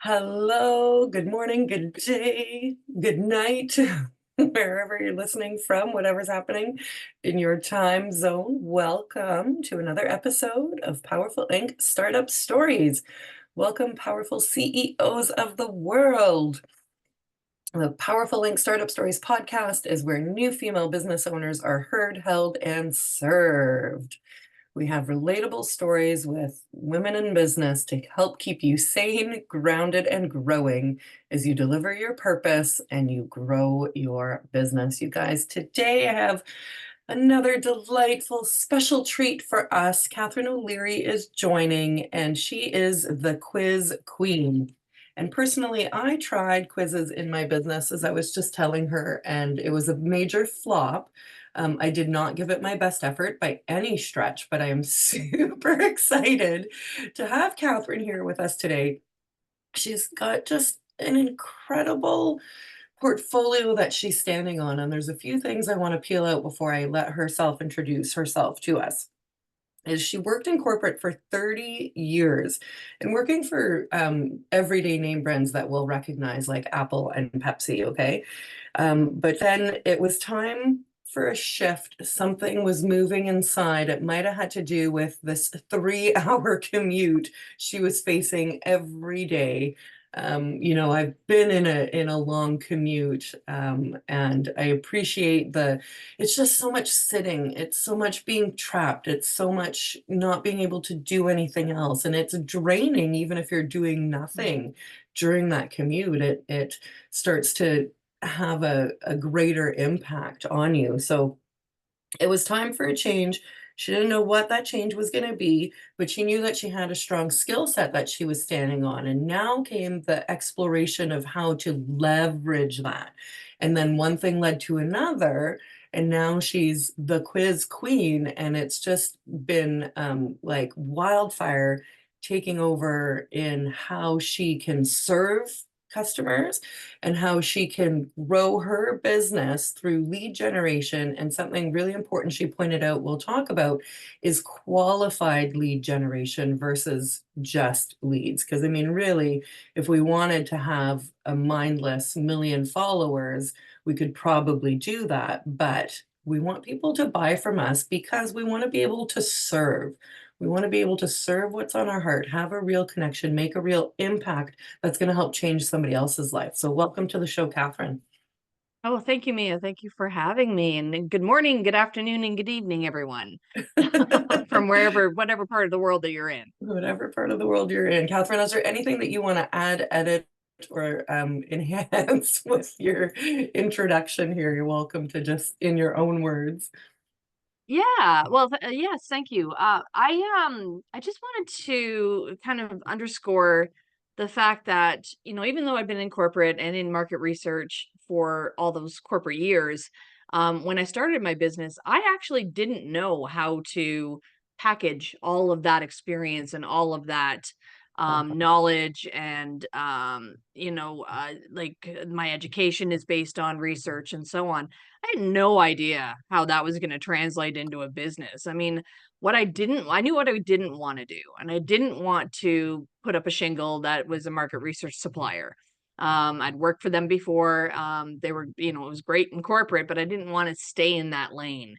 Hello, good morning, good day, good night, wherever you're listening from, whatever's happening in your time zone. Welcome to another episode of Powerful Inc. Startup Stories. Welcome, powerful CEOs of the world. The Powerful Inc. Startup Stories podcast is where new female business owners are heard, held, and served. We have relatable stories with women in business to help keep you sane, grounded, and growing as you deliver your purpose and you grow your business. You guys, today I have another delightful special treat for us. Catherine O'Leary is joining, and she is the quiz queen. And personally, I tried quizzes in my business, as I was just telling her, and it was a major flop. I did not give it my best effort by any stretch, but I am super excited to have Catherine here with us today. She's got just an incredible portfolio that she's standing on, and there's a few things I want to peel out before I let herself introduce herself to us. Is she worked in corporate for 30 years and working for everyday name brands that we'll recognize like Apple and Pepsi, okay? But then it was time for a shift. Something was moving inside. It might have had to do with this 3 hour commute she was facing every day. I've been in a long commute, and I appreciate it's just so much sitting, it's so much being trapped, it's so much not being able to do anything else, and it's draining even if you're doing nothing during that commute. It starts to have a greater impact on you. So it was time for a change. She didn't know what that change was going to be, but she knew that she had a strong skill set that she was standing on. And now came the exploration of how to leverage that. And then one thing led to another. And now she's the quiz queen. And it's just been like wildfire taking over in how she can serve customers and how she can grow her business through lead generation. And something really important she pointed out we'll talk about is qualified lead generation versus just leads. Because I mean, really, if we wanted to have a mindless million followers, we could probably do that. But we want people to buy from us because we want to be able to serve. We want to be able to serve what's on our heart, have a real connection, make a real impact that's going to help change somebody else's life. So welcome to the show, Catherine. Oh, thank you, Mia. Thank you for having me. And good morning, good afternoon, and good evening, everyone, from whatever part of the world that you're in. Whatever part of the world you're in. Catherine, is there anything that you want to add, edit, or enhance with your introduction here? You're welcome to just in your own words. Yeah, well, yes, thank you. I just wanted to kind of underscore the fact that, even though I've been in corporate and in market research for all those corporate years, when I started my business, I actually didn't know how to package all of that experience and all of that knowledge and my education is based on research and so on. I had no idea how that was going to translate into a business. I mean, I knew what I didn't want to do, and I didn't want to put up a shingle that was a market research supplier. I'd worked for them before. They were, it was great in corporate, but I didn't want to stay in that lane.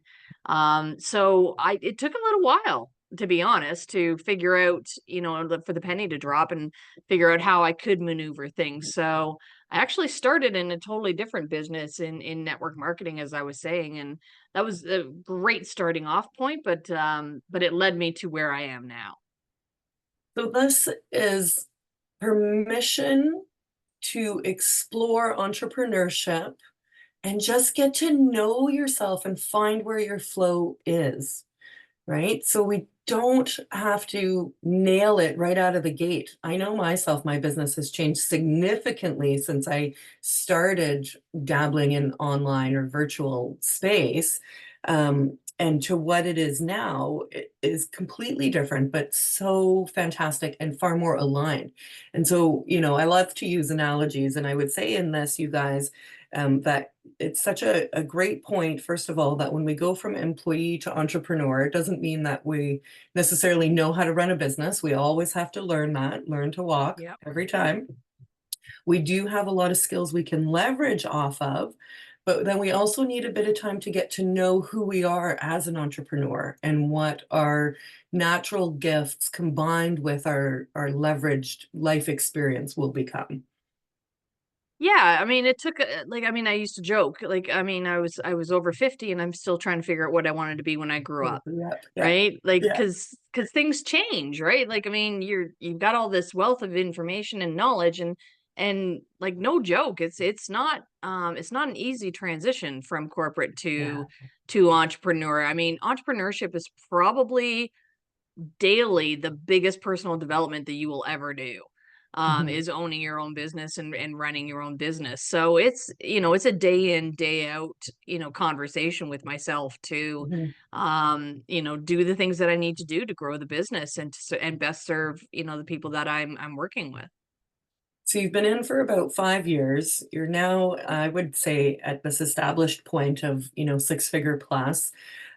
It took a little while, to be honest, to figure out, for the penny to drop and figure out how I could maneuver things. So I actually started in a totally different business in network marketing, as I was saying, and that was a great starting off point, but it led me to where I am now. So this is permission to explore entrepreneurship and just get to know yourself and find where your flow is, right? So we don't have to nail it right out of the gate. I know myself, my business has changed significantly since I started dabbling in online or virtual space. And to what it is now, it is completely different, but so fantastic and far more aligned. And so, I love to use analogies. And I would say in this, you guys, that it's such a great point, first of all, that when we go from employee to entrepreneur, it doesn't mean that we necessarily know how to run a business. We always have to learn to walk Yep. every time. We do have a lot of skills we can leverage off of, but then we also need a bit of time to get to know who we are as an entrepreneur and what our natural gifts combined with our leveraged life experience will become. Yeah, I mean, it took, like, I mean, I used to joke, like, I mean, I was over 50 and I'm still trying to figure out what I wanted to be when I grew up, Yep, yeah, right? Like, yeah. cause things change, right? Like, I mean, you've got all this wealth of information and knowledge, and like, no joke, it's not an easy transition from corporate Yeah. to entrepreneur. I mean, entrepreneurship is probably daily the biggest personal development that you will ever do, Mhm, is owning your own business and running your own business. So it's, it's a day in, day out, conversation with myself to, mhm. do the things that I need to do to grow the business and and best serve, the people that I'm working with. So you've been in for about 5 years. You're now, I would say, at this established point of, six-figure plus.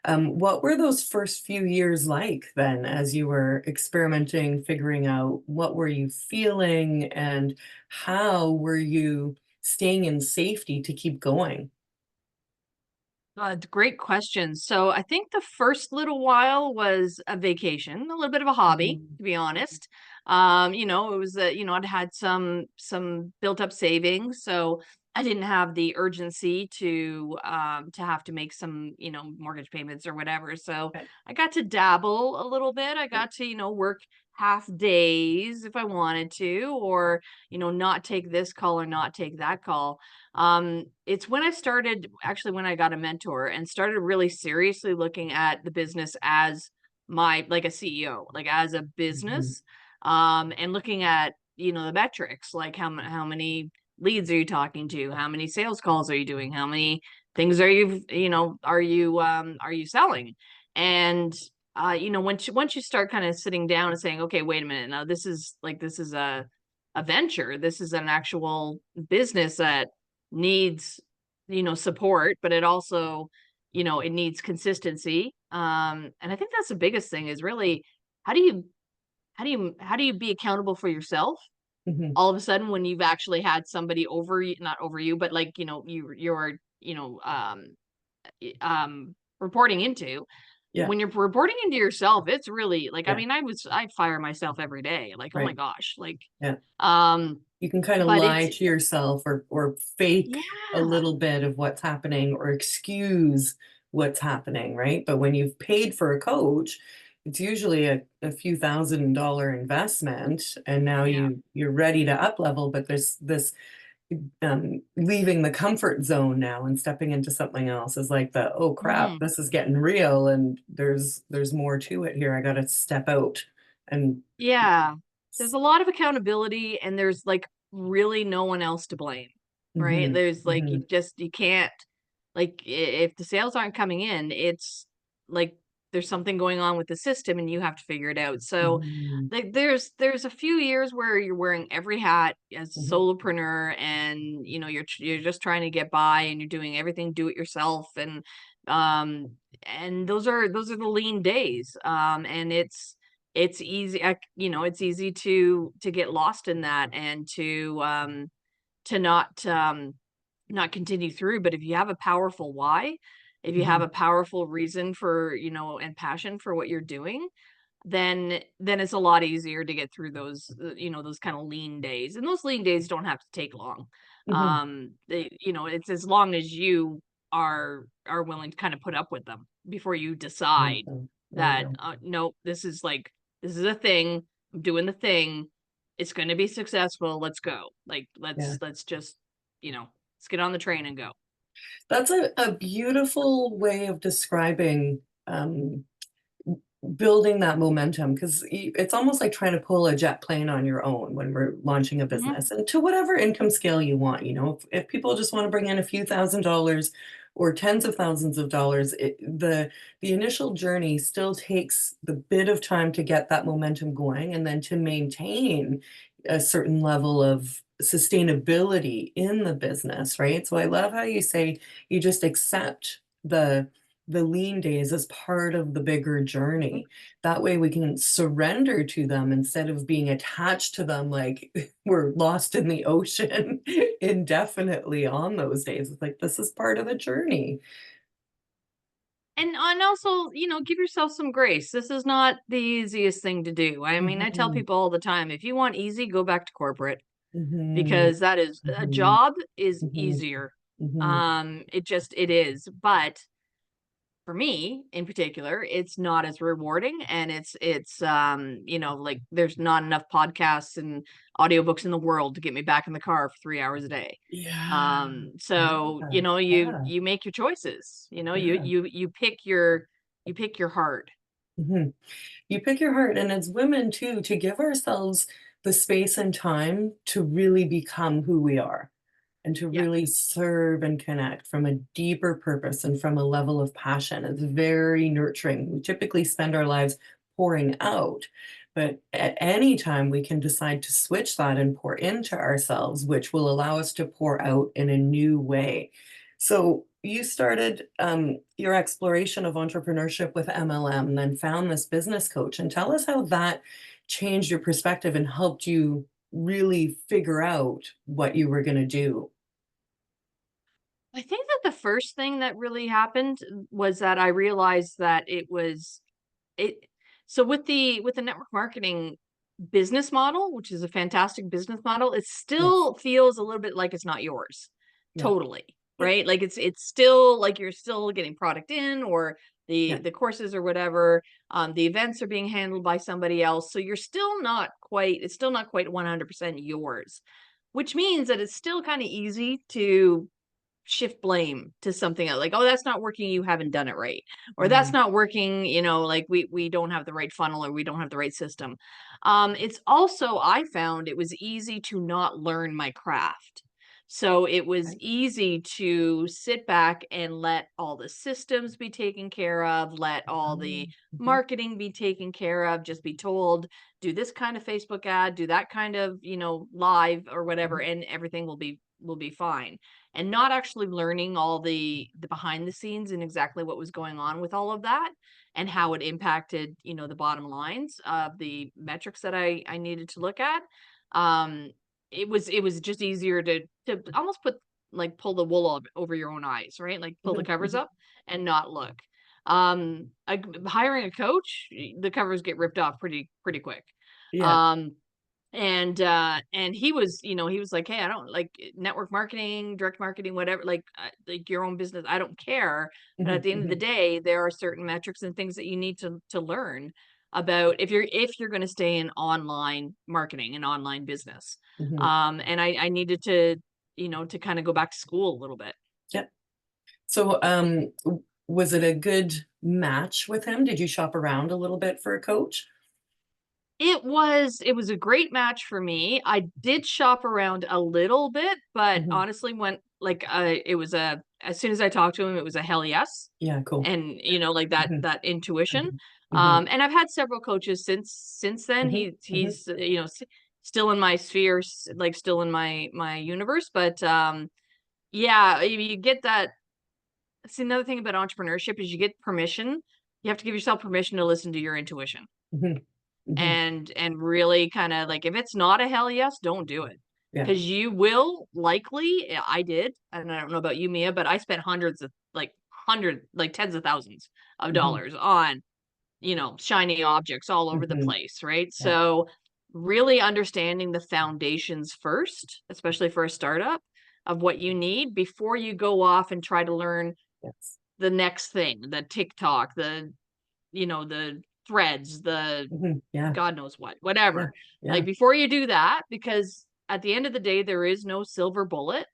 What were those first few years like then as you were experimenting, figuring out what were you feeling, and how were you staying in safety to keep going? Great question. So I think the first little while was a vacation, a little bit of a hobby, Mhm, to be honest. It was I'd had some built up savings, so I didn't have the urgency to have to make some, mortgage payments or whatever. So okay, I got to dabble a little bit. I yeah, got to, work half days if I wanted to, or, not take this call or not take that call. It's when I started, actually when I got a mentor and started really seriously looking at the business as my, like, a CEO, like, as a mhm, business, and looking at, the metrics, like how many leads are you talking to? How many sales calls are you doing? How many things are you selling? And once you start kind of sitting down and saying, okay, wait a minute, now this is a venture. This is an actual business that needs, support, but it also, it needs consistency. And I think that's the biggest thing is really how do you how do you be accountable for yourself mhm, all of a sudden when you've actually had somebody over you, not over you, but like, you're, reporting into. yeah, When you're reporting into yourself, it's really like, I yeah, mean, I fire myself every day. Like, oh my right, gosh, like, yeah. um, You can kinda but lie it's to yourself or fake a yeah. little bit of what's happening or excuse what's happening, right? But when you've paid for a coach, it's usually a few $1,000 investment, and now Yeah. you're ready to up level, but there's this, leaving the comfort zone now and stepping into something else is like the, "Oh crap, Mhm. this is getting real, and there's more to it here. I gotta step out and" Yeah. There's a lot of accountability and there's, like, really no one else to blame, right? Mhm, There's, like, mhm, you can't, like, if the sales aren't coming in, it's like there's something going on with the system and you have to figure it out. So, mhm, like, there's a few years where you're wearing every hat as a mhm, solopreneur and, you're just trying to get by and you're doing everything do it yourself, um and those are the lean days. And it's easy, it's easy to get lost in that and to not continue through. But if you have a powerful why, if you have mhm. a powerful reason for, and passion for what you're doing, then it's a lot easier to get through those, those kind of lean days. And those lean days don't have to take long. Mhm. It's as long as you are willing to kind of put up with them before you There you decide go. There you that, go. nope, this is a thing. I'm doing the thing. It's going to be successful. Let's go. Like, Yeah. let's just, let's get on the train and go. That's a beautiful way of describing, building that momentum, 'cause it's almost like trying to pull a jet plane on your own when we're launching a Hmm. business, and to whatever income scale you want, if people just wanna bring in a few $1,000 or tens of thousands of dollars, the initial journey still takes the bit of time to get that momentum going and then to maintain a certain level of sustainability in the business, right? So I love how you say you just accept the lean days as part of the bigger journey. That way we can surrender to them instead of being attached to them like we're lost in the ocean indefinitely on those days. It's like this is part of the journey. And also, give yourself some grace. This is not the easiest thing to do. I mean, I tell Mhm, people all the time, if you want easy, go back to corporate, mhm, because that is a mhm, job is mhm, easier. mhm. It is. But for me in particular, it's not as rewarding, and like there's not enough podcasts and audiobooks in the world to get me back in the car for 3 hours a day. Yeah, So, yeah, you yeah, you make your choices. You yeah. you you pick your heart. Mhm. You pick your heart, and as women too, to give ourselves the space and time to really become who we are and to Yeah. really serve and connect from a deeper purpose and from a level of passion. It's very nurturing. We typically spend our lives pouring out, but at any time we can decide to switch that and pour into ourselves, which will allow us to pour out in a new way. So you started your exploration of entrepreneurship with MLM and then found this business coach. And tell us how that changed your perspective and helped you really figure out what you were going to do. I think that the first thing that really happened was that I realized that it so with the network marketing business model, which is a fantastic business model, it Yes. still feels a little bit like it's not yours. Yeah. Totally. Yeah. Right? Like it's still like you're still getting product in, or the Yeah. the courses or whatever, the events are being handled by somebody else. So it's still not quite 100% yours, which means that it's still kind of easy to shift blame to something else, like, oh, that's not working, you haven't done it right, or that's Mhm. not working, like we don't have the right funnel, or we don't have the right system. It's also, I found it was easy to not learn my craft. So it was Right. easy to sit back and let all the systems be taken care of, let all the Mhm. marketing be taken care of, just be told, do this kind of Facebook ad, do that kind of, live or whatever, Mhm. and everything will be fine. And not actually learning all the behind the scenes and exactly what was going on with all of that, and how it impacted, the bottom lines of the metrics that I needed to look at. Um, it was just easier to almost pull the wool over your own eyes, right? Like pull the Mhm. covers Mhm. up and not look. Hiring a coach, the covers get ripped off pretty quick. Yeah. Um, and he was like, hey, I don't like network marketing, direct marketing, whatever, like your own business, I don't care. But at Mhm. the end of the Mhm. day, there are certain metrics and things that you need to learn about if you're going to stay in online marketing and online business. Mhm. And I needed to kind of go back to school a little bit. Yeah. So, was it a good match with him? Did you shop around a little bit for a coach? It was a great match for me. I did shop around a little bit, but Mhm. honestly, it was as soon as I talked to him, it was a hell yes. Yeah, cool. And, like Mhm. that intuition. Mhm. Mhm. And I've had several coaches since then. Mhm. He Mhm. he's, still in my sphere, like still in my universe, but yeah, you get that. See, another thing about entrepreneurship is you get permission. You have to give yourself permission to listen to your intuition, Mhm. Mhm. and really kind of like, if it's not a hell yes, don't do it. Yeah. Because you will likely, I did, and I don't know about you, Mia, but I spent tens of thousands of Mhm. dollars on, shiny objects all over the Mhm. place, right? Yeah. So really understanding the foundations first, especially for a startup, of what you need before you go off and try to learn Yes. the next thing, the TikTok, the threads, the Mhm. Yeah. God knows what, Yeah. whatever. Yeah. Like, before you do that, because at the end of the day, there is no silver bullet.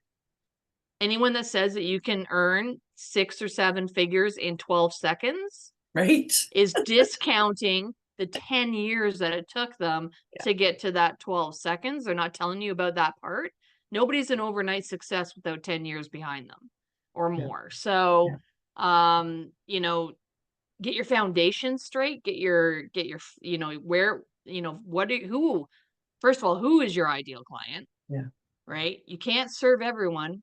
Anyone that says that you can earn 6 or 7 figures in 12 seconds Right? is discounting the 10 years that it took them Yeah. to get to that 12 seconds. They're not telling you about that part. Nobody's an overnight success without 10 years behind them or Yeah. more. So, Yeah. um, you know, get your foundation straight, where, who first of all, who is your ideal client, Yeah. right? You can't serve everyone.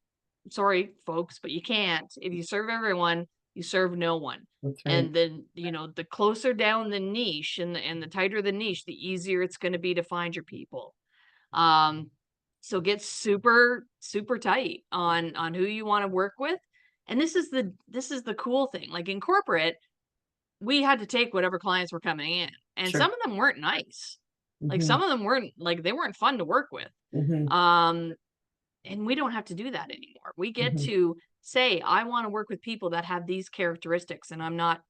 Sorry, folks, but you can't. If you serve everyone, you serve no one. That's right. And then, the closer down the niche and the tighter the niche, the easier it's going to be to find your people. Um, so get super, super tight on who you want to work with. And this is the cool thing. Like in corporate, we had to take whatever clients were coming in. And Sure. some of them weren't nice. Like Mhm. some of them weren't like they weren't fun to work with. Mhm. Um, and we don't have to do that anymore. We get Mhm. to say, I want to work with people that have these characteristics, and I'm not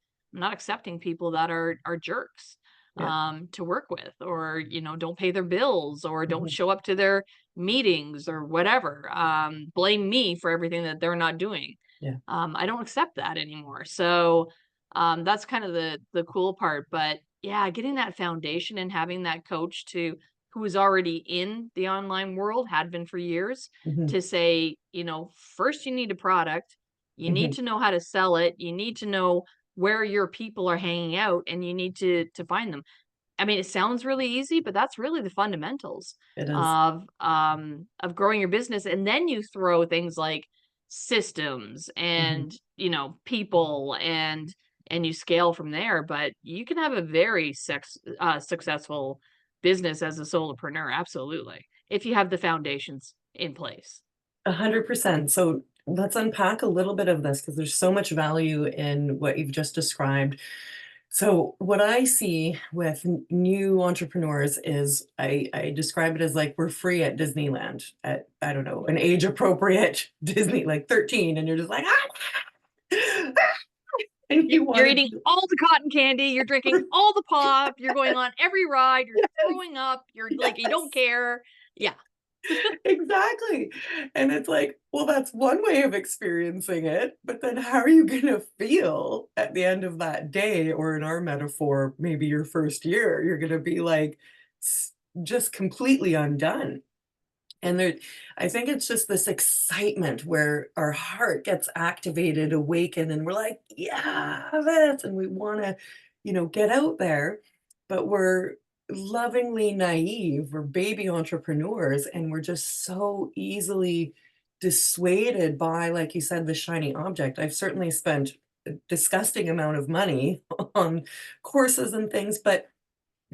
accepting people that are jerks Yeah. to work with, or don't pay their bills, or don't Mhm. show up to their meetings, or whatever. Blame me for everything that they're not doing. Yeah. I don't accept that anymore. So that's kind of the cool part. But yeah, getting that foundation and having that coach to who is already in the online world, had been for years, Mhm. to say, first you need a product, you need Mhm. to know how to sell it, you need to know where your people are hanging out, and you need to find them. I mean, it sounds really easy, but that's really the fundamentals It is. of growing your business. And then you throw things like systems Mhm. and, people, and you scale from there. But you can have a very successful business as a solopreneur, absolutely, if you have the foundations in place. 100%. So let's unpack a little bit of this because there's so much value in what you've just described. So what I see with new entrepreneurs is I describe it as like we're free at Disneyland at, I don't know, an age appropriate Disney, like 13, and you're just like, ah! And Y you You're want eating to all the cotton candy, you're drinking all the pop, you're going on every ride, you're throwing up, you're like, you don't yes. care. Yeah. Exactly. And it's like, well, that's one way of experiencing it, but then how are you gonna feel at the end of that day? Or in our metaphor, maybe your first year, you're gonna be like s just completely undone. And there I think it's just this excitement where our heart gets activated, awakened, and we're like, "Yeah, this," and we wanna, get out there, but we're lovingly naive, we're baby entrepreneurs, and we're just so easily dissuaded by, like you said, the shiny object. I've certainly spent a disgusting amount of money on courses and things, but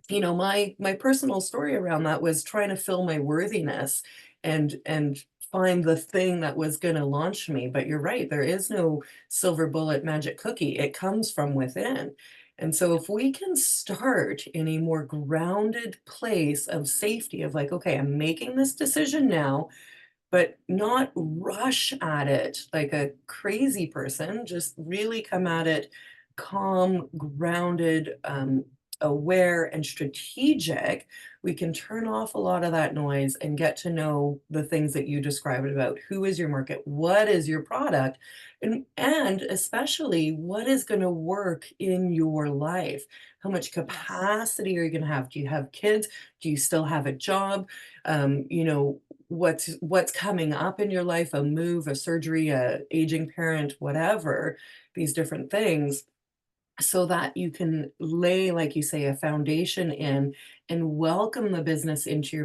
my personal story around that was trying to fill my worthiness and find the thing that was gonna launch me, but you're right, there is no silver bullet magic cookie, it comes from within, and so if we can start in a more grounded place of safety of like, "Okay, I'm making this decision now, but not rush at it like a crazy person, just really come at it calm, grounded, aware, and strategic. We can turn off a lot of that noise and get to know the things that you described about who is your market, what is your product, and especially what is going to work in your life. How much Yes. capacity are you going to have? Do you have kids? Do you still have a job? What's coming up in your life, a move, a surgery, a aging parent, whatever, these different things, so that you can lay, like you say, a foundation in and welcome the business, into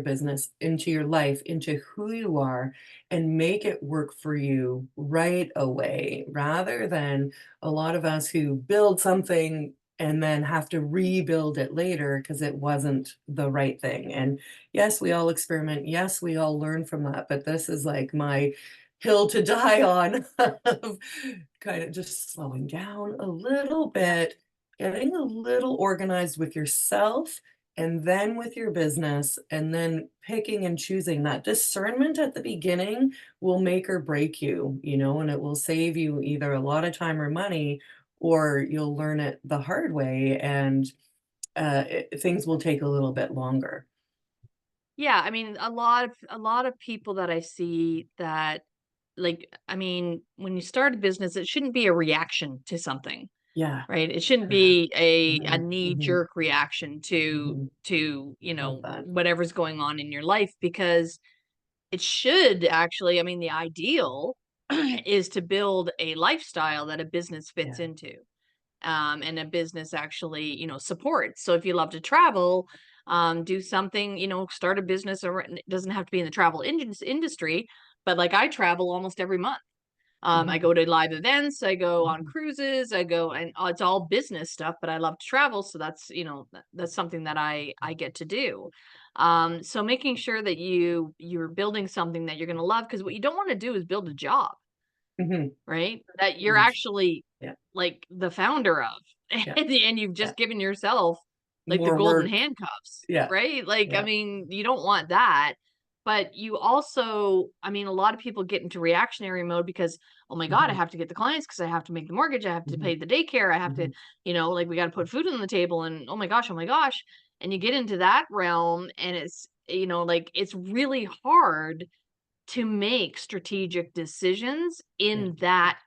your life, into who you are, and make it work for you right away, rather than a lot of us who build something and then have to rebuild it later because it wasn't the right thing. And yes, we all experiment. Yes, we all learn from that. But this is like my hill to die on of kind of just slowing down a little Yeah. bit, getting a little organized with yourself and then with your business, and then picking and choosing. That discernment at the beginning will make or break you, and it will save you either a lot of time or money, or you'll learn it the hard way and things will take a little bit longer. Yeah, I mean, a lot of people that I see that, like, I mean, when you start a business, it shouldn't be a reaction to something, Yeah. right? It shouldn't Yeah. be a Mhm, mhm, knee-jerk reaction to mhm. to, Love that. whatever's going on in your life, because it should actually, I mean, the ideal is to build a lifestyle that a business fits Yeah. into, and a business actually, supports. So if you love to travel, do something, start a business, or it doesn't have to be in the travel industry, but like I travel almost every month. I Mhm. go to live events, I go on Mhm. cruises, I go, and it's all business stuff, but I love to travel, so that's, that's something that I get to do. So making sure that you're building something that you're going to love, because what you don't want to do is build a job, Mhm. right? That you're And actually yeah, like the founder of, yeah, and you've yeah. just given yourself like the More golden work. handcuffs, Yeah, right? Like, I yeah. mean, you don't want that. But you also, I mean, a lot of people get into reactionary mode because, oh my God, I Mhm. have to get the clients because I have to make the mortgage, I have to Mhm. pay the daycare, I have to, Mhm. like we got to put food on the table, and oh my gosh, oh my gosh. And you get into that realm, and it's, like it's really hard to make strategic decisions Yeah. in that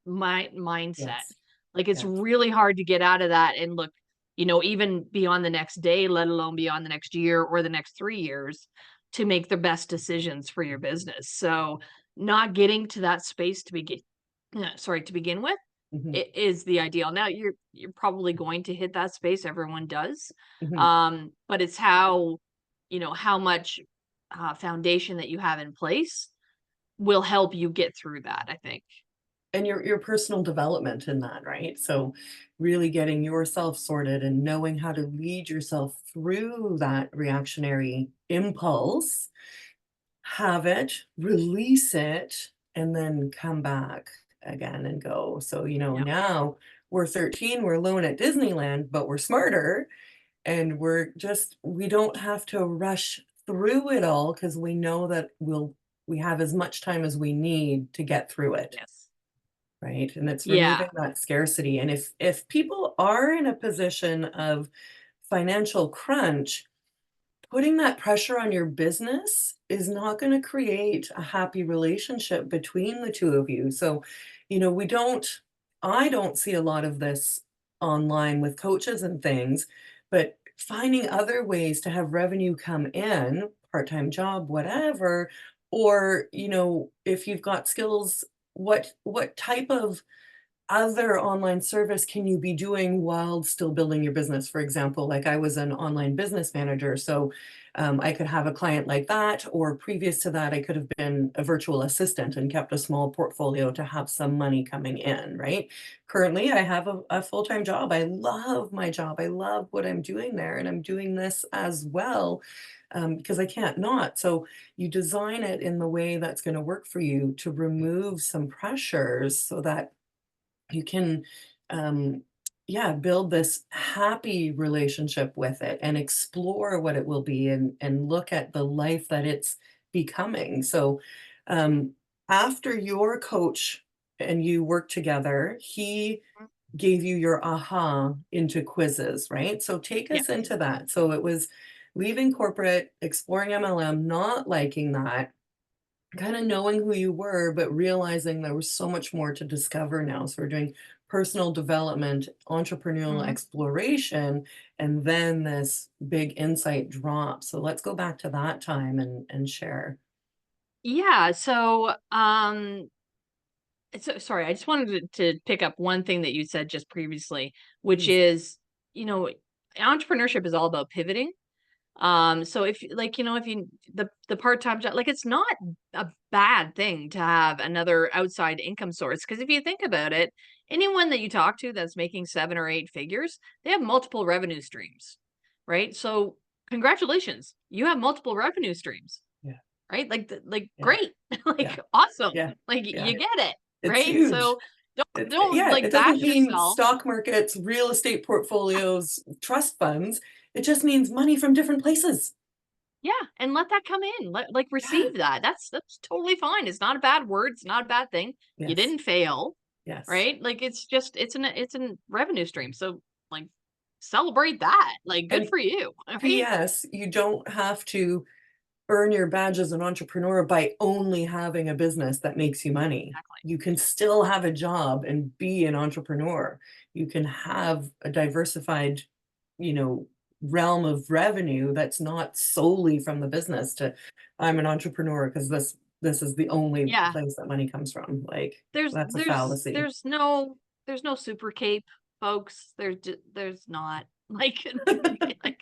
mindset. Yes. Like, it's Yes. really hard to get out of that and look, even beyond the next day, let alone beyond the next year or the next 3 years, to make the best decisions for your business. So, not getting to that space to begin to begin with, Mhm. it is the ideal. Now you're probably going to hit that space, everyone does. Mhm. But it's how much foundation that you have in place will help you get through that, I think. And your personal development in that, right? So really getting yourself sorted and knowing how to lead yourself through that reactionary impulse, have it, release it, and then come back again and go. So, Yeah. now we're 13, we're alone at Disneyland, but we're smarter and we don't have to rush through it all because we know that we have as much time as we need to get through it. Yes. Right, and it's Yeah. removing that scarcity, and if people are in a position of financial crunch, putting that pressure on your business is not gonna create a happy relationship between the 2 of you, so, we don't I don't see a lot of this online with coaches and things, but finding other ways to have revenue come in, part-time job, whatever, or, if you've got skills, what type of other online service can you be doing while still building your business? For example, like I was an online business manager, so I could have a client like that, or previous to that, I could have been a virtual assistant and kept a small portfolio to have some money coming in, right? Currently, I have a full-time job. I love my job. I love what I'm doing there, and I'm doing this as well because I can't not. So you design it in the way that's going to work for you to remove some pressures so that you can um yeah, build this happy relationship with it and explore what it will be and look at the life that it's becoming. So um after your coach and you work together, he Mm. gave you your aha into quizzes, right? So take us Yes. into that. So it was leaving corporate, exploring MLM, not liking that, kinda knowing who you were, but realizing there was so much more to discover now. So we're doing personal development, entrepreneurial Mhm. exploration, and then this big insight drop. So let's go back to that time and share. Yeah, so, so sorry, I just wanted to pick up one thing that you said just previously, which Please. is, you know, entrepreneurship is all about pivoting. So if if you the part-time job, like, it's not a bad thing to have another outside income source, because if you think about it, anyone that you talk to that's making 7 or 8 figures, they have multiple revenue streams, right? So congratulations, you have multiple revenue streams, Yeah, right? Like yeah, great, yeah, like awesome, yeah, like yeah. you get it, It's right? huge. So don't Yeah, like it doesn't bash mean yourself. stock markets, real estate portfolios, trust funds. It just means money from different places. Yeah, and let that come in. Like, receive Yeah. that. That's totally fine. It's not a bad word. It's not a bad thing. You Yes. didn't fail, Yes. right? Like, it's just it's an revenue stream. So, like, celebrate that. Like, good And for you, right? PS, you don't have to earn your badge as an entrepreneur by only having a business that makes you money. Exactly. You can still have a job and be an entrepreneur. You can have a diversified, you know, realm of revenue that's not solely from the business to I'm an entrepreneur because this is the only Yeah. place that money comes from. Like There's that's a there's fallacy. there's no there's no super cape, folks. There's not. Like, like,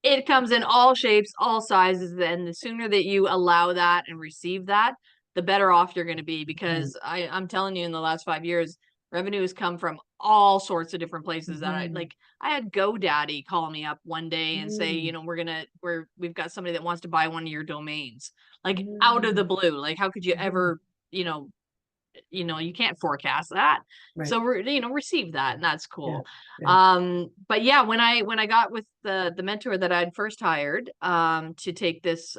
it comes in all shapes, all sizes, and the sooner that you allow that and receive that, the better off you're going to be, Right. because I'm telling you, in the last 5 years, revenue has come from all sorts of different places that Mhm. I had GoDaddy call me up one day and say, Mm. we've got somebody that wants to buy one of your domains, like out of the Mm. blue. Like, how could you Mhm. ever, you can't forecast that. Right. So we're, receive that, and that's Yeah. cool. Yeah. But yeah, when I got with the mentor that I'd first hired, to take this,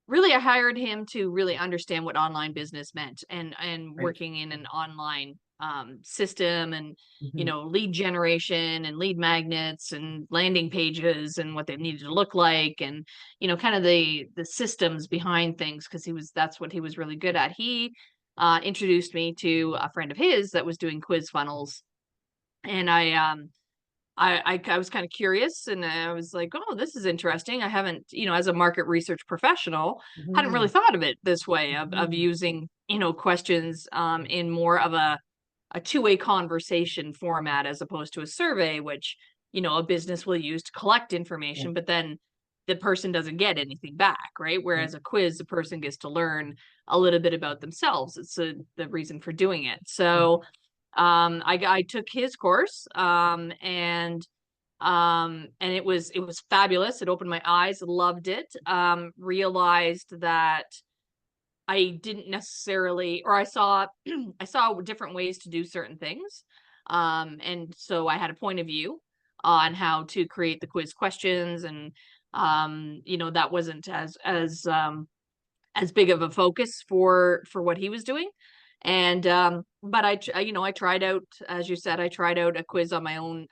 really, I hired him to really understand what online business meant, and Right. working in an online system, and Mhm. lead generation and lead magnets and landing pages and what they needed to look like, and kind of the systems behind things, because he was that's what he was really good at. He introduced me to a friend of his that was doing quiz funnels, and I was kind of curious, and I was like, "Oh, this is interesting." I haven't, as a market research professional, hadn't really Mhm. thought of it this way, of Mhm. using, questions in more of a two-way conversation format, as opposed to a survey, which, a business will use to collect Yeah. information, but then the person doesn't get anything back, right? Right. Whereas a quiz, the person gets to learn a little bit about themselves. It's the reason for doing it. Yeah. So I took his course, and it was fabulous. It opened my eyes, loved it. Realized that I didn't necessarily, or I saw I saw different ways to do certain things. And so I had a point of view on how to create the quiz questions, and that wasn't as big of a focus for what he was doing. And but I tried out, as you said, I tried out a quiz on my own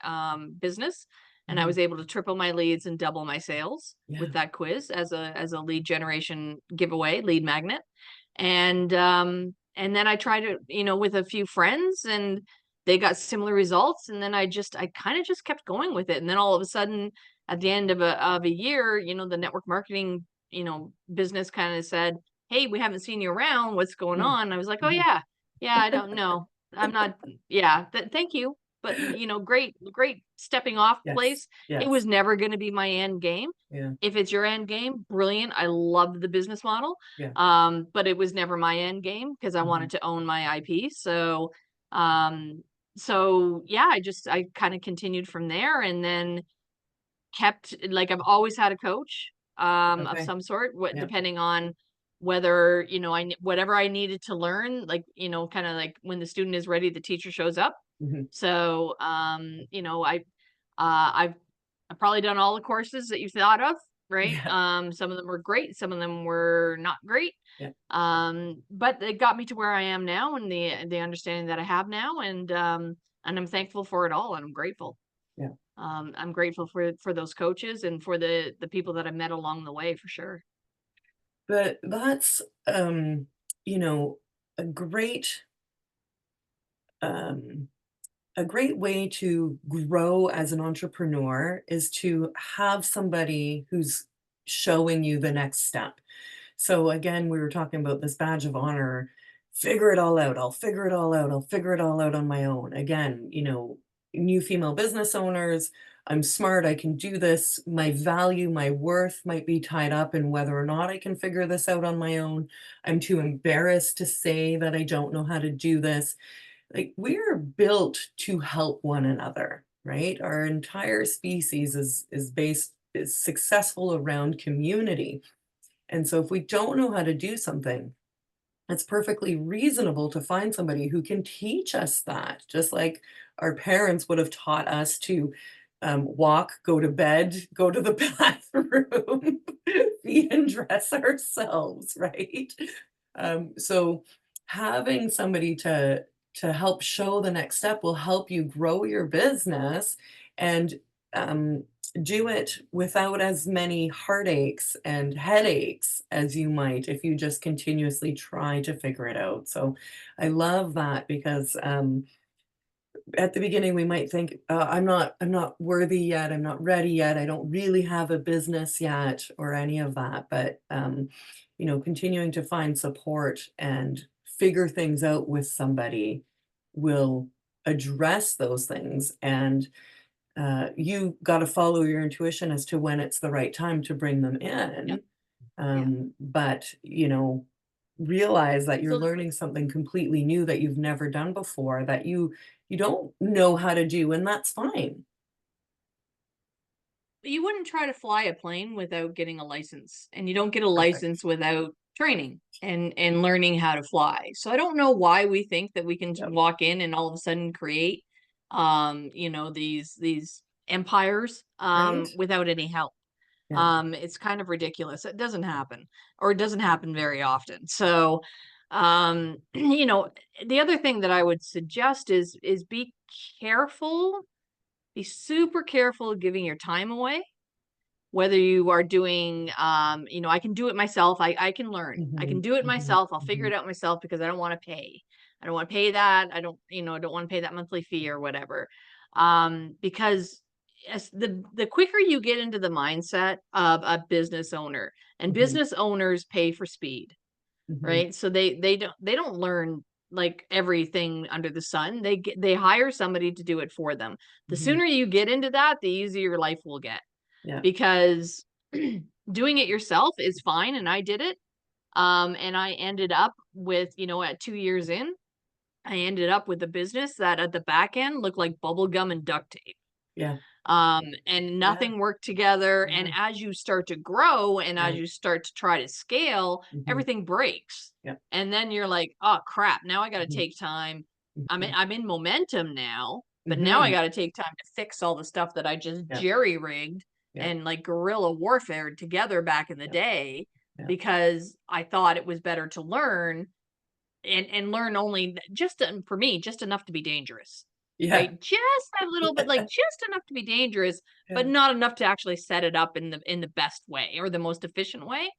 business, and I Mhm. was able to triple my leads and double my sales with Yeah. that quiz, as a lead generation giveaway, lead magnet. And then I tried it, with a few friends, and they got similar results, and then I kind of just kept going with it. And then all of a sudden, at the end of a year, the network marketing, business kind of said, "Hey, we haven't seen you around. What's going Mm. on?" I was like, "Oh Mhm. yeah, yeah. I don't know. I'm not. Yeah. Thank you, but great, great stepping off Yes. place. It Yes. was never going to be my end game. Yeah. If it's your end game, brilliant. I love the business model, Yeah. but it was never my end game, because I Mhm. wanted to own my IP. Um, so yeah, I kind of continued from there, and then kept, like, I've always had a coach, of Okay. some sort, Yeah. depending on whether, whatever I needed to learn, like, kind of like when the student is ready, the teacher shows up. Mhm. So, I've probably done all the courses that you thought of, right? Yeah. Some of them were great, some of them were not great. Yeah. But it got me to where I am now, and the understanding that I have now, and I'm thankful for it all, and I'm grateful. Yeah. I'm grateful for those coaches, and for the people that I met along the way, for sure. But that's, you know, a great, um a great way to grow as an entrepreneur is to have somebody who's showing you the next step. So again, we were talking about this badge of honor. Figure it all out. I'll figure it all out. I'll figure it all out on my own. Again, new female business owners. I'm smart. I can do this. My value, my worth might be tied up in whether or not I can figure this out on my own. I'm too embarrassed to say that I don't know how to do this. Like, we're built to help one another, right? Our entire species is successful around community. And so if we don't know how to do something, it's perfectly reasonable to find somebody who can teach us that, just like our parents would have taught us to walk, go to bed, go to the bathroom, feed and dress ourselves, right? So having somebody to help show the next step will help you grow your business and um, do it without as many heartaches and headaches as you might if you just continuously try to figure it out. So I love that because at the beginning we might think I'm not worthy yet, I'm not ready yet, I don't really have a business yet or any of that. But continuing to find support and figure things out with somebody will address those things. And you got to follow your intuition as to when it's the right time to bring them Yep. in. Yeah. But, realize that you're So learning something completely new that you've never done before, that you don't know how to do, and that's fine. you wouldn't try to fly a plane without getting a license, and you don't get a Perfect. license without training and learning how to fly. So I don't know why we think that we can Yep. walk in and all of a sudden create these empires Right? without any help. Yeah. It's kind of ridiculous. It doesn't happen, or it doesn't happen very often. So the other thing that I would suggest is careful be super careful giving your time away, whether you are doing, I can do it myself. I can learn. I can Mhm, do it mhm, myself. I'll figure mhm, it out myself because I don't want to pay. I don't want to pay that. I don't want to pay that monthly fee or whatever. Because as the quicker you get into the mindset of a business owner, and mhm, business owners pay for speed, mhm, right? So they don't learn like everything under the sun. They hire somebody to do it for them. The mhm. sooner you get into that, the easier your life will get, Yeah. because doing it yourself is fine, and I did it. And I ended up with, at 2 years in, I ended up with a business that at the back end looked like bubble gum and duct tape. Yeah. And Yeah. nothing worked together. And Yeah. as you start to grow and as Right. you start to try to scale, Mhm. everything breaks. Yeah. And then you're like, oh crap, now I got to Mhm, take time. mhm, I'm in momentum now, but now I mhm. got to take time to fix all the stuff that I just Yeah. jerry rigged Yeah. and like guerrilla warfare together back in the Yeah. day, Yeah. because I thought it was better to learn and learn only for me, just enough to be dangerous, Yeah. right? Just a little bit, like Yeah. just enough to be dangerous, but Yeah. not enough to actually set it up in the best way or the most efficient way.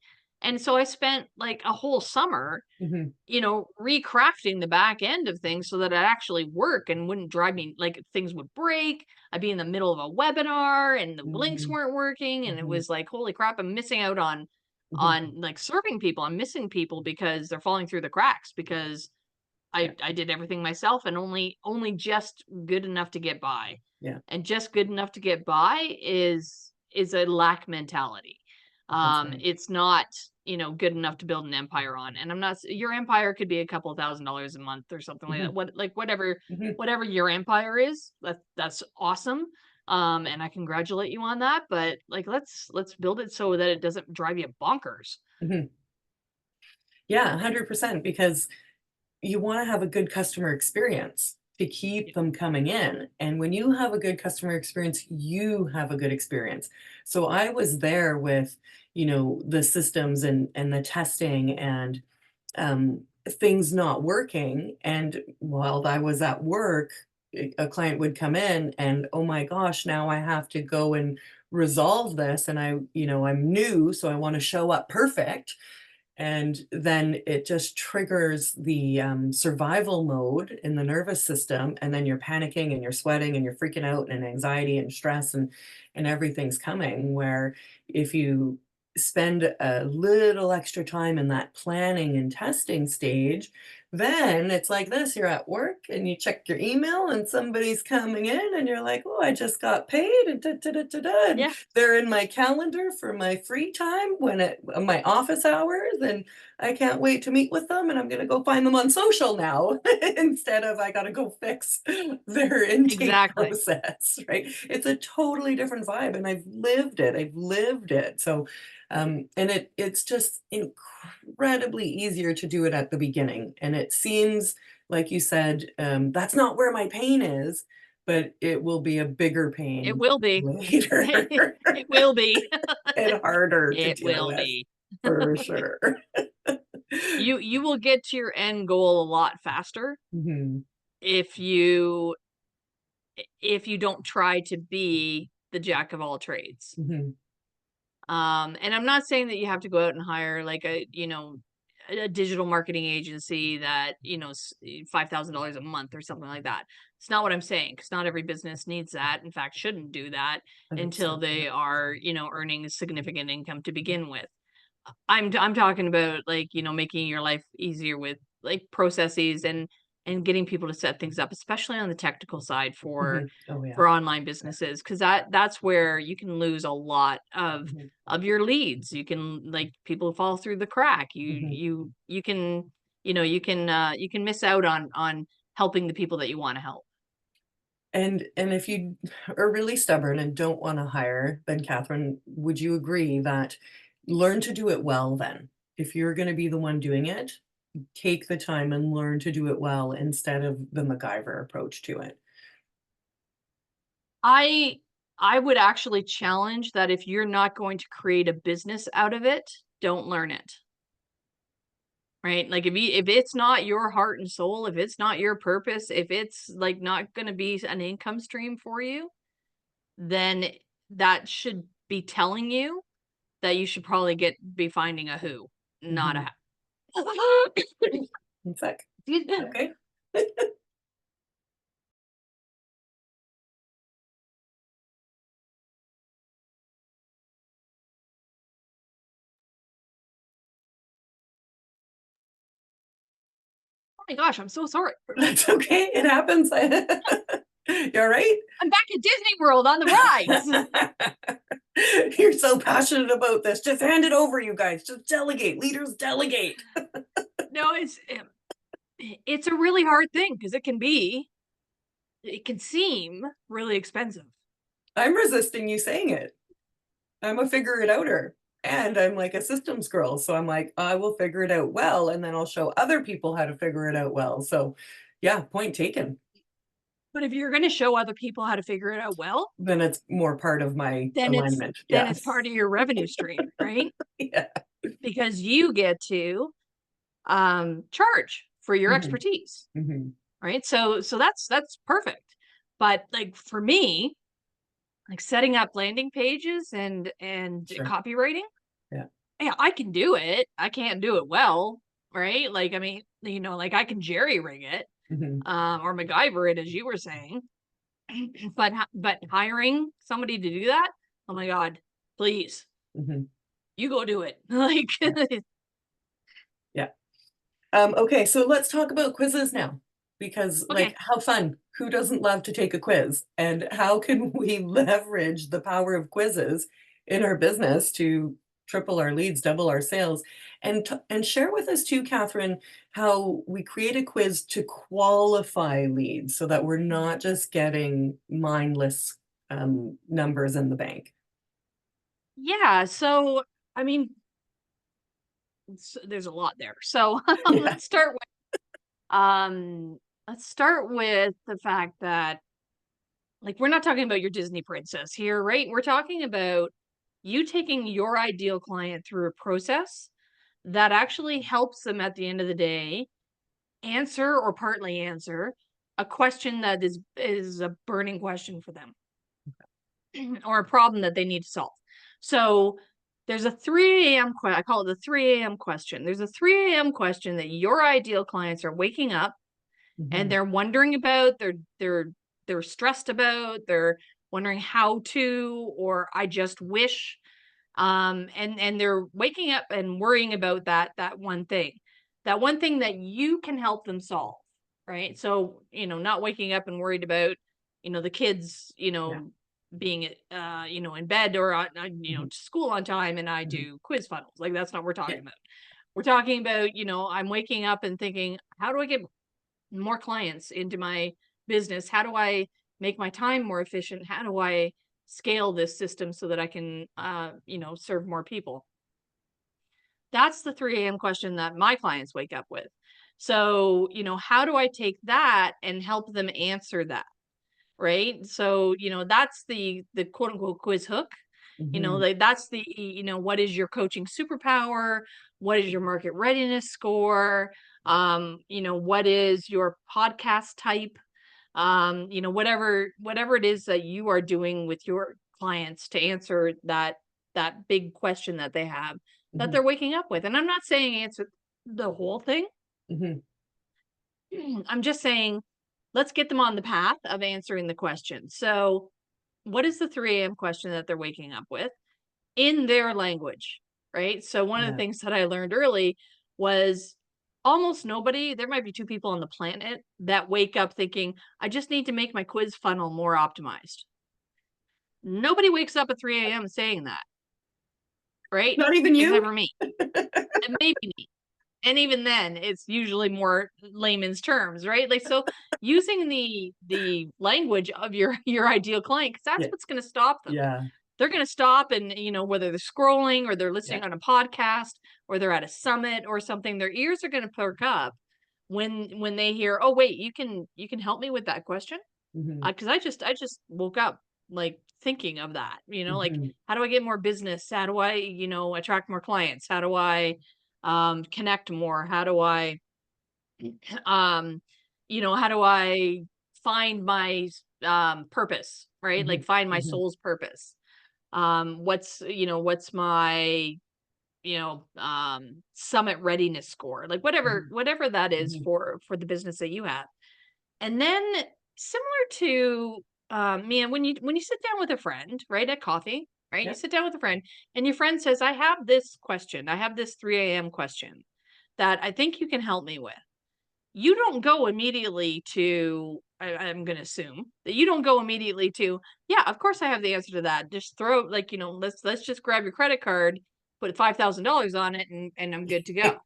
And so I spent like a whole summer, Mhm, recrafting the back end of things so that it actually work and wouldn't drive me, like things would break. I'd be in the middle of a webinar and the links mhm, weren't working, and it mhm, was like, holy crap, I'm missing out on mhm. like serving people. I'm missing people because they're falling through the cracks because Yeah. I did everything myself and only just good enough to get by. Yeah. And just good enough to get by is a lack mentality. That's right. It's not, good enough to build an empire on. And your empire could be a couple $1,000s a month or something like that. Mhm, Whatever mhm, whatever your empire is, that's awesome. And I congratulate you on that, but like let's build it so that it doesn't drive you bonkers. mhm. Yeah, 100% because you wanna have a good customer experience to keep Yeah. them coming in, and when you have a good customer experience, you have a good experience. So I was there with, the systems and the testing and, things not working, and while I was at work, a client would come in and, "Oh my gosh, now I have to go and resolve this, and I'm new, so I wanna show up perfect." And then it just triggers the survival mode in the nervous system, and then you're panicking and you're sweating and you're freaking out and anxiety and stress and everything's coming. Where if you spend a little extra time in that planning and testing stage, then it's like this: you're at work and you check your email and somebody's coming in and you're like, oh, I just got paid and da, da, da, da, da. And Yeah, they're in my calendar for my free time when my office hours, and I can't wait to meet with them, and I'm gonna go find them on social now instead of I gotta go fix their intake exactly. process, right? It's a totally different vibe, and I've lived it. I've lived it. So, and it's just incredibly easier to do it at the beginning, and it seems like you said, that's not where my pain is, but it will be a bigger It pain will be. later It will be. and harder to It deal will with, be. for sure. You will get to your end goal a lot faster Mhm, if you don't try to be the jack of all trades. mhm, And I'm not saying that you have to go out and hire like a digital marketing agency that, $5,000 a month or something like that. It's not what I'm saying, because not every business needs that. In fact, shouldn't do that until 100%, yeah. they are, earning a significant income to begin with. I'm talking about like, making your life easier with like processes and and getting people to set things up, especially on the technical side Oh, yeah. for online businesses, because that's where you can lose a lot Mhm, of your leads. You can, like, people fall through the crack. mhm. You can, you can miss out on helping the people that you want to help. And if you are really stubborn and don't wanna hire, then Catherine, would you agree that learn to do it well then? If you're gonna be the one doing it, take the time and learn to do it well instead of the MacGyver approach to it. I I would actually challenge that if you're not going to create a business out of it, don't learn it. Right? Like, if it's not your heart and soul, if it's not your purpose, if it's, like, not gonna be an income stream for you, then that should be telling you that you should probably be finding a who, not a Mhm. how. One sec. Excuse me. Okay. Oh my gosh, I'm so sorry. That's okay, it happens. You alright? I'm back at Disney World on the rides. You're so passionate about this, just hand it over, you guys, just delegate, leaders delegate. No, it's a really hard thing because it can seem really expensive. I'm resisting you saying it. I'm a figure it outer, and I'm like a systems girl, so I'm like, "I will figure it out well, and then I'll show other people how to figure it out well." So, yeah, point taken. But if you're gonna show other people how to figure it out well, Then it's more part of my then alignment, it's yes. part of your revenue stream, right? Yeah. Because you get to charge for your Mhm, expertise, mhm. right? So that's perfect. But, like, for me, like, setting up landing pages and Sure. copywriting, Yeah. yeah, I can do it. I can't do it well, right? Like, I mean, like, I can jerry rig it, Mhm, or MacGyver it, as you were saying. But hiring somebody to do that, oh my god, please, mhm. you go do it. Like, Yeah, yeah. Okay, so let's talk about quizzes now, because, like, okay. how fun. Who doesn't love to take a quiz? And how can we leverage the power of quizzes in our business to triple our leads, double our sales? And share with us too, Catherine, how we create a quiz to qualify leads so that we're not just getting mindless, numbers in the bank. Yeah, so, I mean, there's a lot there. So, Yeah. let's start with, um let's start with the fact that, like, we're not talking about your Disney princess here, right? We're talking about you taking your ideal client through a process that actually helps them at the end of the day answer or partly answer a question that is a burning question for them or a problem that they need to solve. So there's a 3 a.m. I call it the 3 a.m. question. There's a 3 a.m. question that your ideal clients are waking up and Mhm, they're wondering about, they're stressed about, they're wondering how to, or I just wish, and they're waking up and worrying about that one thing that you can help them solve, right? So, not waking up and worried about, the kids, yeah, being in bed, or mhm, to school on time, and I mhm, do quiz funnels. Like, that's not what we're yeah, talking about. We're talking about, I'm waking up and thinking, how do I get more clients into my business? How do I make my time more efficient? How do I scale this system so that I can, serve more people? That's the 3 a.m. question that my clients wake up with. So, how do I take that and help them answer that? Right. So, that's the quote unquote quiz hook. mhm, Like, that's what is your coaching superpower? What is your market readiness score? What is your podcast type? Whatever it is that you are doing with your clients to answer that big question that they have, that mhm, they're waking up with. And I'm not saying answer the whole thing. mhm, I'm just saying, let's get them on the path of answering the question. So, what is the 3 a.m. question that they're waking up with in their language? Right. So, one of the yeah, things that I learned early was almost nobody, there might be 2 people on the planet that wake up thinking, "I just need to make my quiz funnel more optimized." Nobody wakes up at 3 AM saying that, right? Not even Except you? for me, and maybe me. And even then, it's usually more layman's terms, right? Like, so using the language of your your ideal client, because that's Yeah, what's gonna stop them. yeah, They're gonna stop and, whether they're scrolling or they're yeah. listening on a podcast or they're at a summit or something, their ears are gonna perk up when they hear, "Oh, wait, you can help me with that question?" Mhm, Because I just woke up, like, thinking of that, like, mhm, how do I get more business? How do I, attract more clients? How do I, connect more? How do I, um, how do I find my, purpose, right? Like, mhm, find my mhm, soul's purpose. What's my, summit readiness score? Like, whatever mhm, whatever that is mhm. for the business that you have. And then similar to, Mia, when you sit down with a friend, right, at coffee, right? You Yep. sit down with a friend and your friend says, "I have this question. I have this 3 AM question that I think you can help me with." You don't go immediately to, I'm gonna assume that you don't go immediately to, "Yeah, of course I have the answer to that. Just throw, like, let's just grab your credit card, put $5,000 on it, and I'm good to go."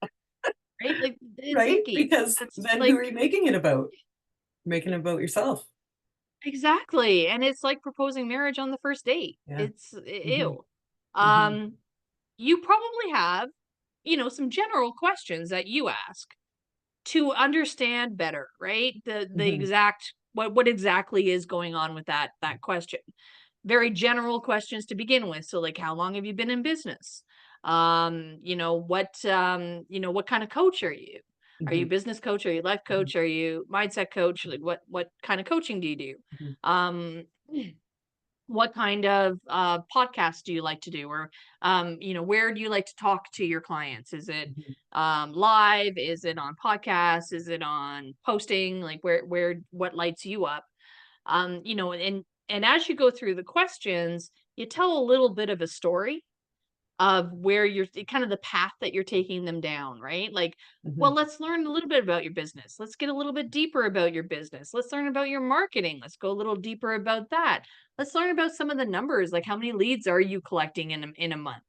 Right? Like, it's Right? icky. Because That's then who like are you making it about? Making it about yourself. exactly, and it's like proposing marriage on the first date. Yeah. It's Mhm, ew. mhm, Um, you probably have, some general questions that you ask to understand better, right? The mhm, exact what exactly is going on with that question. Very general questions to begin with. So, like, how long have you been in business? What kind of coach are you? Are you mhm, a business coach? Are you a life mhm, coach? Are you mindset coach? Like, what kind of coaching do you do? mhm, Um, what kind of podcast do you like to do? Or where do you like to talk to your clients? Is it mhm, live? Is it on podcasts? Is it on posting? Like, where what lights you up? And as you go through the questions, you tell a little bit of a story of where you're kind of the path that you're taking them down, right? Like, well, mhm, let's learn a little bit about your business. Let's get a little bit deeper about your business. Let's learn about your marketing. Let's go a little deeper about that. Let's learn about some of the numbers, like how many leads are you collecting in a month?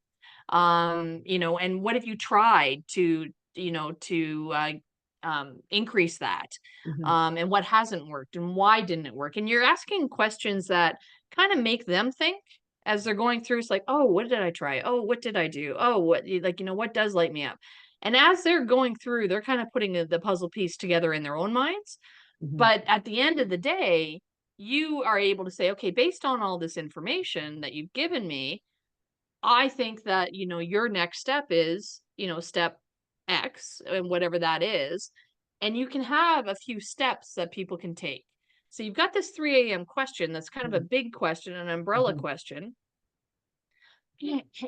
And what have you tried to increase that? mhm, And what hasn't worked and why didn't it work? And you're asking questions that kind of make them think as they're going through. It's like, oh, what did I try? Oh, what did I do? Oh, what does light me up? And as they're going through, they're kind of putting the puzzle piece together in their own minds. mhm, But at the end of the day, you are able to say, okay, based on all this information that you've given me, I think that, your next step is, step X and whatever that is. And you can have a few steps that people can take. So you've got this 3 AM question that's kind of a mhm, big question, an umbrella mhm, question.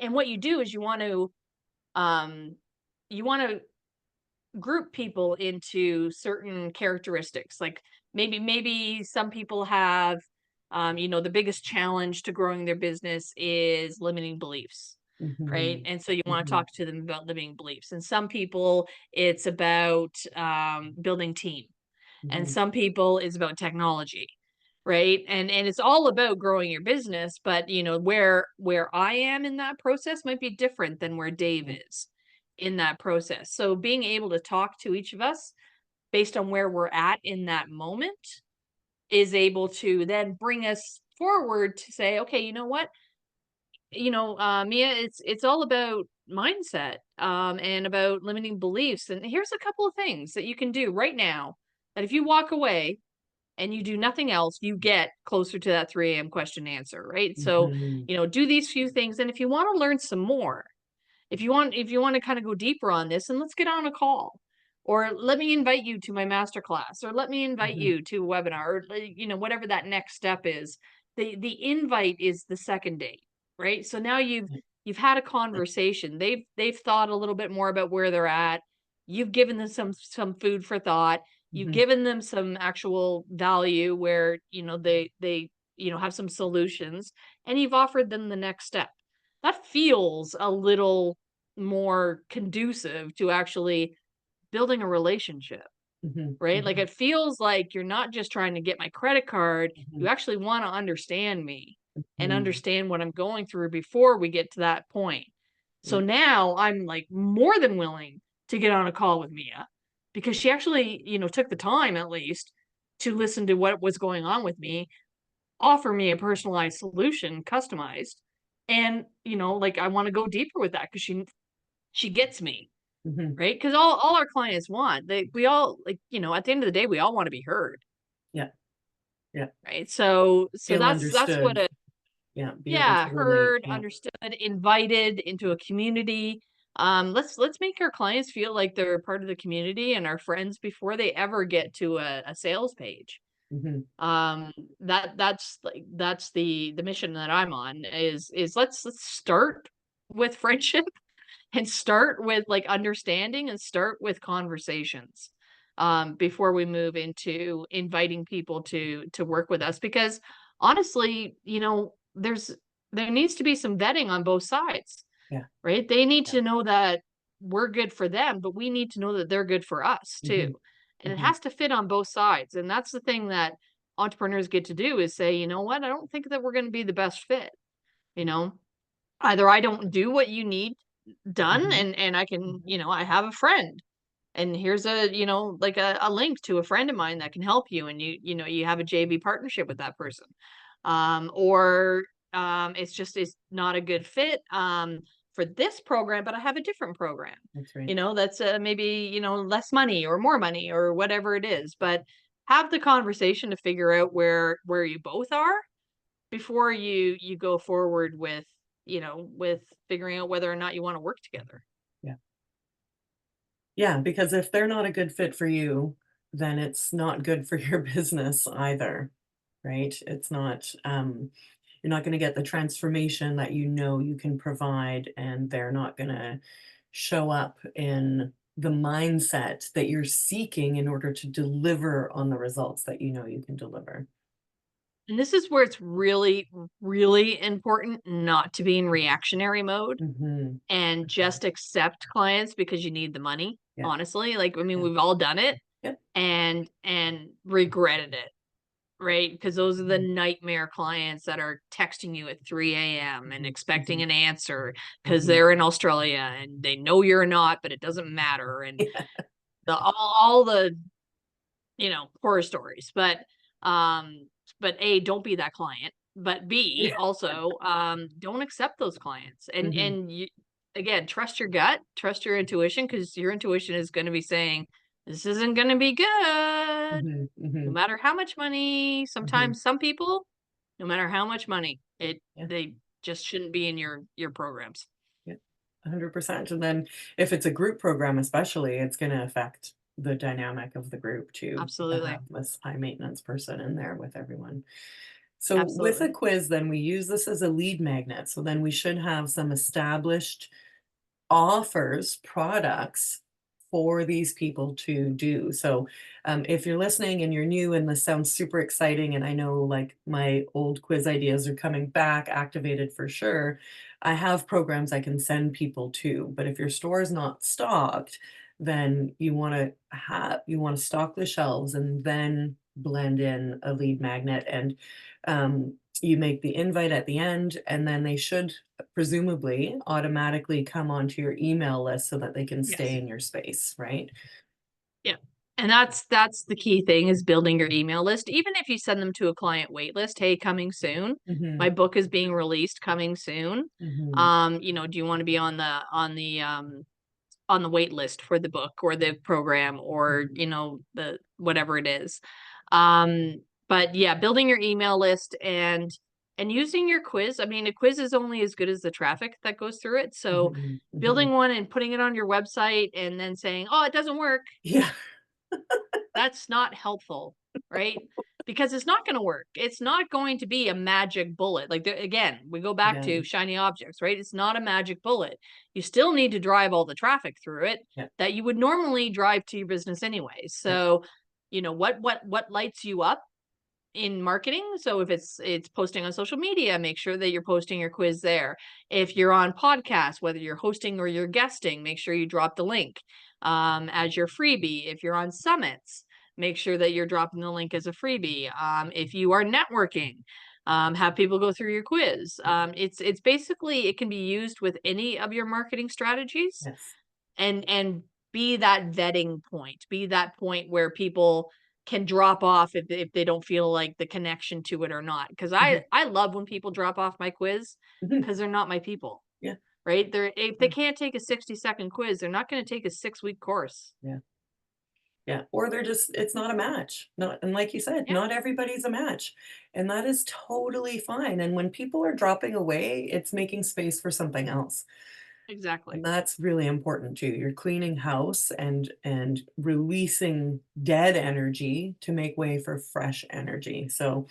And what you do is um you want to group people into certain characteristics. Like, maybe some people have, the biggest challenge to growing their business is limiting beliefs, right? mhm, And so you want to mhm, talk to them about limiting beliefs. And some people it's about building team, and mhm, some people it's about technology, right? And it's all about growing your business, but where I am in that process might be different than where Dave mhm, is in that process. So being able to talk to each of us based on where we're at in that moment is able to then bring us forward to say, okay, you know what, Mia, it's all about mindset, and about limiting beliefs. And here's a couple of things that you can do right now that if you walk away and you do nothing else, you get closer to that 3 AM question answer, right? So, mhm, do these few things. And if you want to learn some more, if you want to kind of go deeper on this, and let's get on a call. Or let me invite you to my masterclass, or let me invite mhm, you to a webinar, or whatever that next step is. The invite is the second date, right? So now you've had a conversation. They've thought a little bit more about where they're at. You've given them some food for thought. You've mhm, given them some actual value where they have some solutions, and you've offered them the next step. That feels a little more conducive to actually building a relationship, Mhm, right? Like mhm, it feels like you're not just trying to get my credit card, mhm, you actually want to understand me and mhm. understand what I'm going through before we get to that point. So Yeah. now I'm like more than willing to get on a call with Mia because she actually, took the time at least to listen to what was going on with me, offer me a personalized solution, customized. And, like I want to go deeper with that because she gets me, Mhm. right? Because all our clients want, we all like, at the end of the day, we all want to be heard, Yeah, yeah. right? So Feel that's what understood. a Yeah, be able yeah, to relate. heard, Yeah. understood, invited into a community. Let's make our clients feel like they're part of the community and our friends before they ever get to a sales page. Mhm, um that's the mission that I'm on, is let's start with friendship and start with like understanding and start with conversations before we move into inviting people to work with us, because honestly, there needs to be some vetting on both sides, yeah, right? They need yeah. to know that we're good for them, but we need to know that they're good for us too. Mhm, And it mhm, has to fit on both sides. And that's the thing that entrepreneurs get to do, is say, you know what, I don't think that we're going to be the best fit. You know, either I don't do what you need done, mhm, and I can, mhm. I have a friend, and here's like a link to a friend of mine that can help you, and you have a JV partnership with that person. Or it's not a good fit for this program, but I have a different program, That's right. that's maybe, less money or more money or whatever it is. But have the conversation to figure out where you both are before you go forward with figuring out whether or not you want to work together. Yeah. Yeah, because if they're not a good fit for you, then it's not good for your business either, right? It's not, you're not gonna get the transformation that you know you can provide, and they're not gonna show up in the mindset that you're seeking in order to deliver on the results that you know you can deliver. And this is where it's really, really important not to be in reactionary mode Mhm. and Mhm. just accept clients because you need the money. Yeah, Honestly, like, I mean, yeah. we've all done it Yep. and regretted it, right? Because those are the Mhm. nightmare clients that are texting you at 3 a.m. and Mhm. expecting Mhm. an answer because Mhm. they're in Australia and they know you're not, but it doesn't matter. And Yeah. all the horror stories. Um, but A, don't be that client. But B, Yeah. also, don't accept those clients. And Mhm. again, trust your gut, trust your intuition, because your intuition is going to be saying this isn't going to be good, Mhm. no Mhm. matter how much money. Mhm. Sometimes some people, no matter how much money, Yeah. they just shouldn't be in your programs. Yeah, 100%. And then if it's a group program especially, it's gonna affect the dynamic of the group too, to Absolutely, have this high maintenance person in there with everyone. So with a absolutely. quiz, then we use this as a lead magnet. So then we should have some established offers, products for these people to do. So, if you're listening and you're new and this sounds super exciting, and I know like my old quiz ideas are coming back activated for sure, I have programs I can send people to. But if your store is not stocked, then you want to stock the shelves and then blend in a lead magnet, and you make the invite at the end, and then they should presumably automatically come onto your email list so that they can stay Yes. in your space, right? Yeah. And that's the key thing, is building your email list. Even if you send them to a client wait list, hey, coming soon. My Mhm, book is being released coming soon. mhm, Do you want to be on the wait list for the book or the program, or, mhm, the whatever it is. But yeah, building your email list and using your quiz. I mean, a quiz is only as good as the traffic that goes through it. So mhm, building mhm. one and putting it on your website and then saying, "Oh, it doesn't work." Yeah, That's not helpful, right? Because it's not going to work. It's not going to be a magic bullet. Like, again, we go back to again, shiny objects, right? It's not a magic bullet. You still need to drive all the traffic through it yeah, that you would normally drive to your business anyway. yeah, So, what lights you up in marketing. So if it's posting on social media, make sure that you're posting your quiz there. If you're on podcasts, whether you're hosting or you're guesting, make sure you drop the link as your freebie. If you're on summits, make sure that you're dropping the link as a freebie. If you are networking, have people go through your quiz. It's basically, it can be used with any of your marketing strategies, Yes. and be that vetting point, be that point where people can drop off if they don't feel like the connection to it or not. Because Mhm. I love when people drop off my quiz, Mhm. because they're not my people, Yeah. right? They're if they Yeah. can't take a 60-second quiz, they're not gonna take a 6-week course. Yeah. Yeah, or they're just it's not a match. Not and like you said, Yeah, not everybody's a match, and that is totally fine, and when people are dropping away, it's making space for something else, exactly. and that's really important too. You're cleaning house and releasing dead energy to make way for fresh energy, so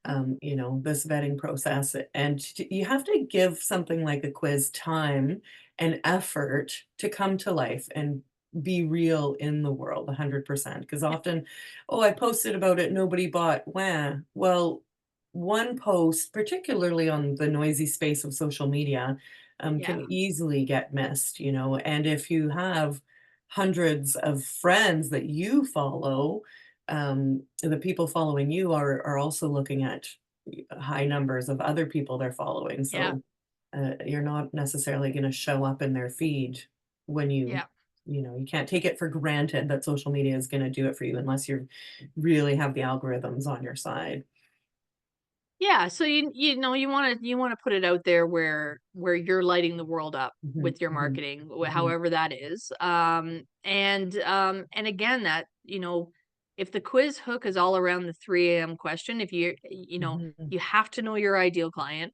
this vetting process and you have to give something like a quiz time and effort to come to life and be real in the world 100% because Yeah, often, oh, I posted about it, nobody bought. Wah. Well, one post, particularly on the noisy space of social media, yeah, can easily get missed, and if you have hundreds of friends that you follow, the people following you are also looking at high numbers of other people they're following. yeah, So you're not necessarily going to show up in their feed when yeah. you can't take it for granted that social media is going to do it for you unless you really have the algorithms on your side. Yeah, so you wanna put it out there where you're lighting the world up Hmm. with your Hmm. marketing, Hmm. however that is. And again, that if the quiz hook is all around the 3 a.m. question, if Hmm. you have to know your ideal client.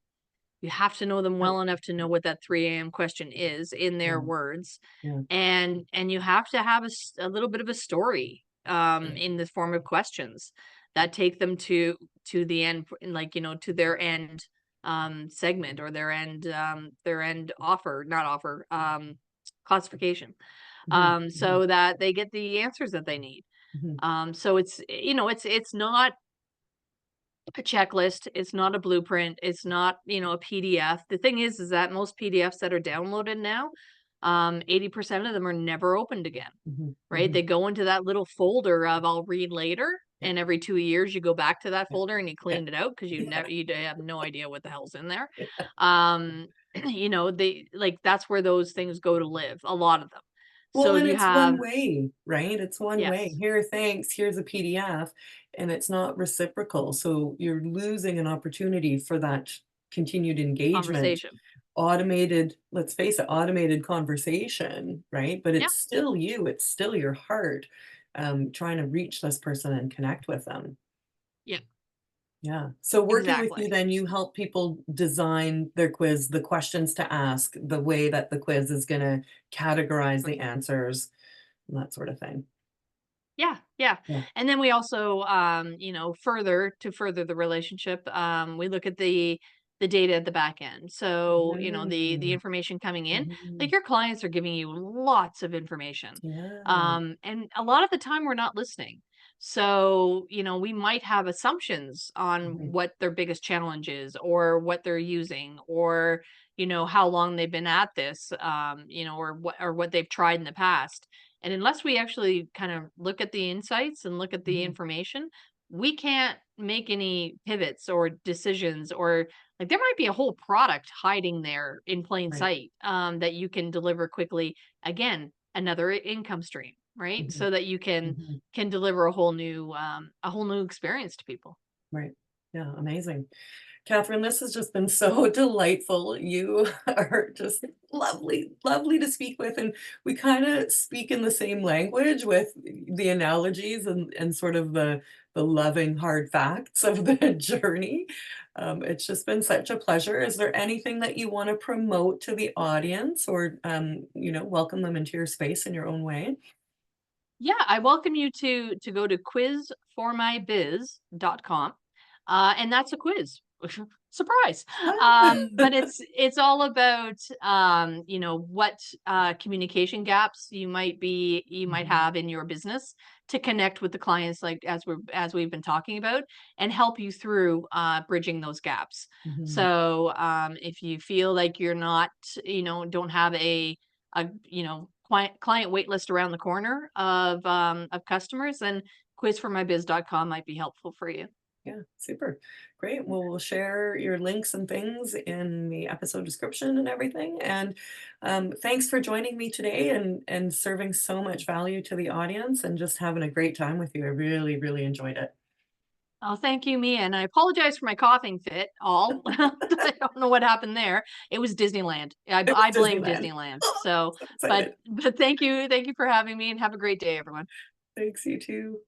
You have to know them Right. well enough to know what that 3 a.m. question is in their Yeah. words, Yeah. and you have to have a little bit of a story, Yeah. in the form of questions that take them to the end, like, to their end, segment, or their end offer, not offer, classification, Hmm. Hmm. so that they get the answers that they need. Hmm. So it's not a checklist. It's not a blueprint. It's not, a PDF. The thing is that most PDFs that are downloaded now, 80% of them are never opened again, Hmm. right? Hmm. They go into that little folder of I'll read later. Yeah. And every 2 years you go back to that Yeah. folder and you Yeah. clean it out because Yeah. you have no idea what the hell's in there. Yeah. They like that's where those things go to live, a lot of them. Well, So if and you it's have, one way, right? It's one way. yes, Here, thanks, here's a PDF, and it's not reciprocal. So you're losing an opportunity for that continued engagement. conversation. Automated, let's face it, automated conversation, right? But Yeah, it's still you, it's still your heart trying to reach this person and connect with them. yeah, Yeah. So working with you, exactly. then you help people design their quiz, the questions to ask, the way that the quiz is going to categorize the answers, and that sort of thing. Yeah, yeah. Yeah. And then we also, further the relationship, we look at the data at the back end. So, the Mhm. information coming in, like Mhm. your clients are giving you lots of information. Yeah. And a lot of the time we're not listening. So, we might have assumptions on Mhm. what their biggest challenge is, or what they're using, or, how long they've been at this, or what they've tried in the past, and unless we actually kind of look at the insights and look at the Mhm. information, we can't make any pivots or decisions, or like there might be a whole product hiding there in plain Right. sight, that you can deliver quickly. Again, another income stream, right? Mhm. So that you Mhm. can deliver a whole new experience to people. Right. Yeah, amazing. Catherine, this has just been so delightful. You are just lovely, lovely to speak with, and we kinda speak in the same language with the analogies and sort of the loving hard facts of the journey. It's just been such a pleasure. Is there anything that you wanna promote to the audience or, welcome them into your space in your own way? Yeah, I welcome you to go to quizformybiz.com. And that's a quiz. Surprise. Ah. But it's all about, what, communication gaps you might Mhm, have in your business to connect with the clients, like, as we've been talking about, and help you through, bridging those gaps. mhm. So, if you feel like you're not, don't have client wait list around the corner of customers, then quizformybiz.com might be helpful for you. Yeah, super. Great. Well, we'll share your links and things in the episode description and everything. And thanks for joining me today and serving so much value to the audience and just having a great time with you. I really, really enjoyed it. Oh, thank you, Mia, and I apologize for my coughing fit, all. I don't know what happened there. It was Disneyland. It was I blame Disneyland. Disneyland. Oh, So, so excited. but thank you for having me, and have a great day, everyone. Thanks, you too.